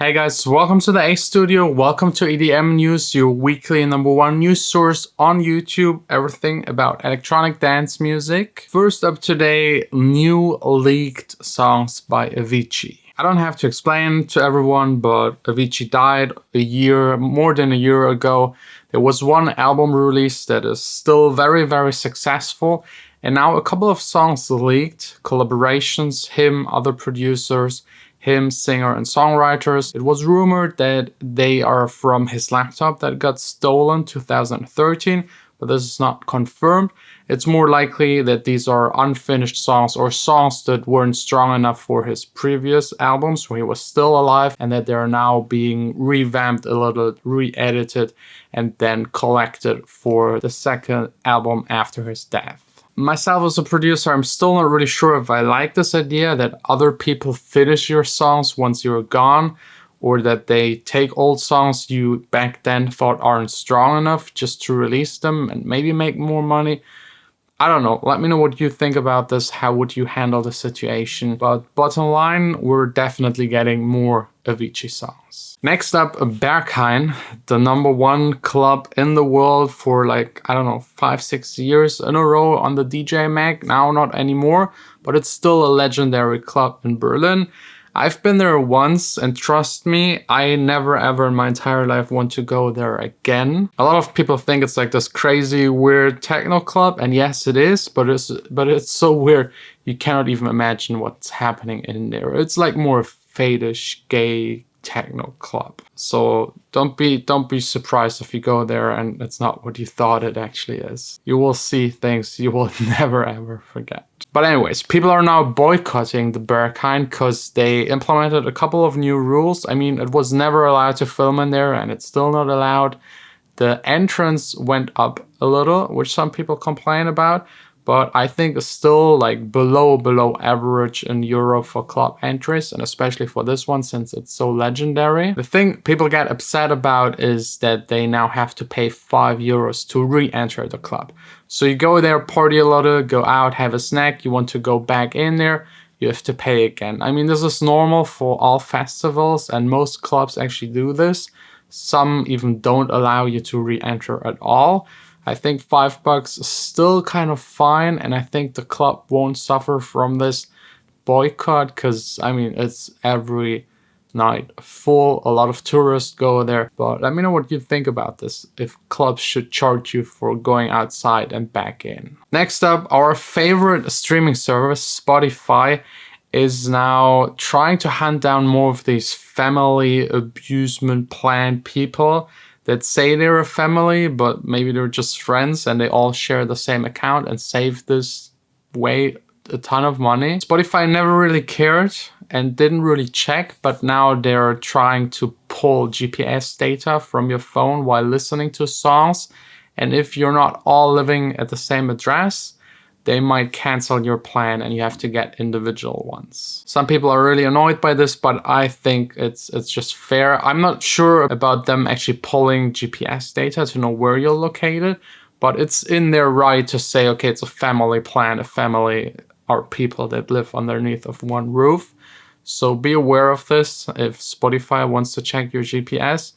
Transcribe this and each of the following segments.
Hey guys, welcome to the A Studio. Welcome to EDM News, your weekly #1 news source on YouTube. Everything about electronic dance music. First up today, new leaked songs by Avicii. I don't have to explain to everyone, but Avicii died more than a year ago. There was one album release that is still very, very successful. And now a couple of songs leaked, collaborations, him, other producers, him, singer and songwriters. It was rumored that they are from his laptop that got stolen 2013, but this is not confirmed. It's more likely that these are unfinished songs or songs that weren't strong enough for his previous albums when he was still alive, and that they're now being revamped a little, re-edited, and then collected for the second album after his death. Myself as a producer, I'm still not really sure if I like this idea that other people finish your songs once you're gone, or that they take old songs you back then thought aren't strong enough just to release them and maybe make more money. I don't know. Let me know what you think about this. How would you handle the situation? But bottom line, we're definitely getting more Avicii songs. Next up, Berghain, the #1 club in the world for 5-6 years in a row on the DJ Mag. Now not anymore, but it's still a legendary club in Berlin. I've been there once, and trust me, I never ever in my entire life want to go there again. A lot of people think it's like this crazy, weird techno club, and yes, it is, but it's so weird you cannot even imagine what's happening in there. It's like more fetish, gay techno club. So don't be surprised if you go there and it's not what you thought it actually is. You will see things you will never ever forget. But anyways, people are now boycotting the Berghain because they implemented a couple of new rules. I mean, it was never allowed to film in there, and it's still not allowed. The entrance went up a little, which some people complain about, but I think it's still below average in Europe for club entries, and especially for this one since it's so legendary. The thing people get upset about is that they now have to pay €5 to re-enter the club. So you go there, party a lot, go out, have a snack, you want to go back in there, you have to pay again. I mean, this is normal for all festivals, and most clubs actually do this. Some even don't allow you to re-enter at all. I think $5 is still kind of fine, and I think the club won't suffer from this boycott because, I mean, it's every night full. A lot of tourists go there. But let me know what you think about this, if clubs should charge you for going outside and back in. Next up, our favorite streaming service, Spotify, is now trying to hunt down more of these family abusement plan people that say they're a family, but maybe they're just friends and they all share the same account and save this way a ton of money. Spotify never really cared and didn't really check, but now they're trying to pull GPS data from your phone while listening to songs. And if you're not all living at the same address, they might cancel your plan and you have to get individual ones. Some people are really annoyed by this, but I think it's just fair. I'm not sure about them actually pulling GPS data to know where you're located, but it's in their right to say, okay, it's a family plan. A family are people that live underneath of one roof. So be aware of this. If Spotify wants to check your GPS,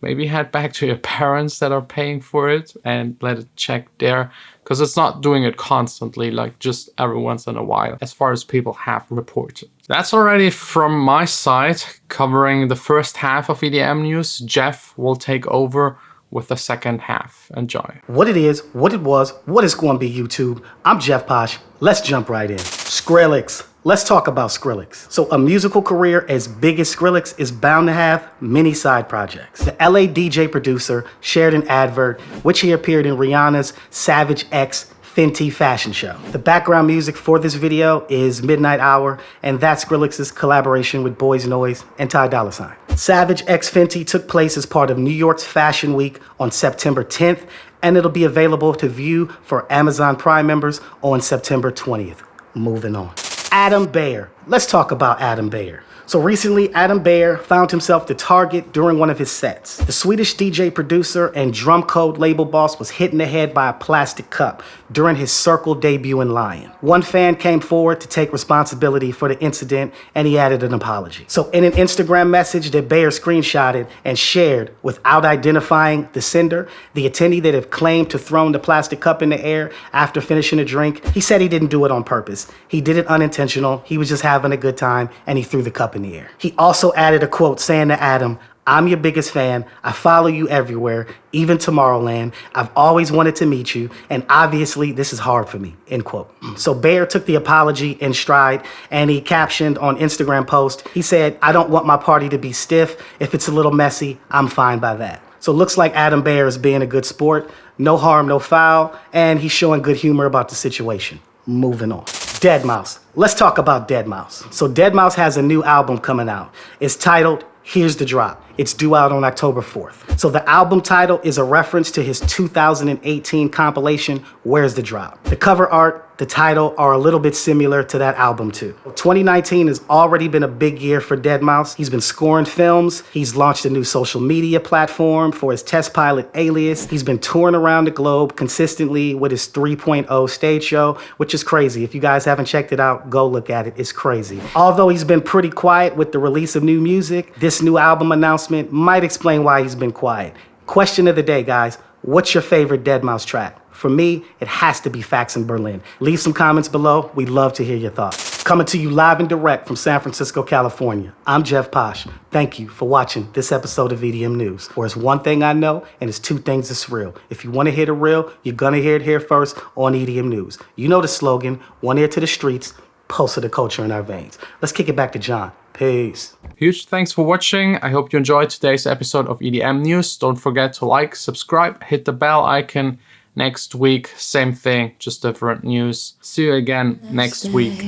maybe head back to your parents that are paying for it and let it check there, because it's not doing it constantly, just every once in a while, as far as people have reported. That's already from my side, covering the first half of EDM news. Jeff will take over with the second half. Enjoy. What it is, what it was, what it's going to be, YouTube. I'm Jeff POSH. Let's jump right in. Skrillex. Let's talk about Skrillex. So a musical career as big as Skrillex is bound to have many side projects. The LA DJ producer shared an advert which he appeared in Rihanna's Savage X Fenty fashion show. The background music for this video is Midnight Hour, and that's Skrillex's collaboration with Boys Noise and Ty Dolla $ign. Savage X Fenty took place as part of New York's Fashion Week on September 10th, and it'll be available to view for Amazon Prime members on September 20th. Moving on. Adam Beyer. Let's talk about Adam Beyer. So recently, Adam Beyer found himself the target during one of his sets. The Swedish DJ producer and drum code label boss was hit in the head by a plastic cup during his Circle debut in Lion. One fan came forward to take responsibility for the incident, and he added an apology. So in an Instagram message that Beyer screenshotted and shared without identifying the sender, the attendee that had claimed to thrown the plastic cup in the air after finishing a drink, he said he didn't do it on purpose. He did it unintentional. He was just having a good time, and he threw the cup in the air. He also added a quote saying to Adam, "I'm your biggest fan. I follow you everywhere, even Tomorrowland. I've always wanted to meet you, and obviously this is hard for me," end quote. So Beyer took the apology in stride, and he captioned on Instagram post, he said, "I don't want my party to be stiff. If it's a little messy, I'm fine by that." So it looks like Adam Beyer is being a good sport. No harm, no foul, and he's showing good humor about the situation. Moving on. Deadmau5. Let's talk about Deadmau5. So Deadmau5 has a new album coming out. It's titled Here's the Drop. It's due out on October 4th. So the album title is a reference to his 2018 compilation, Where's the Drop? The cover art, the title are a little bit similar to that album too. 2019 has already been a big year for Deadmau5. He's been scoring films. He's launched a new social media platform for his test pilot Alias. He's been touring around the globe consistently with his 3.0 stage show, which is crazy. If you guys haven't checked it out, go look at it. It's crazy. Although he's been pretty quiet with the release of new music, this new album announcement might explain why he's been quiet. Question of the day, guys. What's your favorite Deadmau5 track? For me, it has to be Facts in Berlin. Leave some comments below. We'd love to hear your thoughts. Coming to you live and direct from San Francisco, California. I'm Jeff Posh. Thank you for watching this episode of EDM News, where it's one thing I know and it's two things that's real. If you want to hear the real, you're going to hear it here first on EDM News. You know the slogan, one ear to the streets, pulse of the culture in our veins. Let's kick it back to John. Peace. Huge thanks for watching. I hope you enjoyed today's episode of EDM News. Don't forget to like, subscribe, hit the bell icon. Next week, same thing, just different news. See you again next week.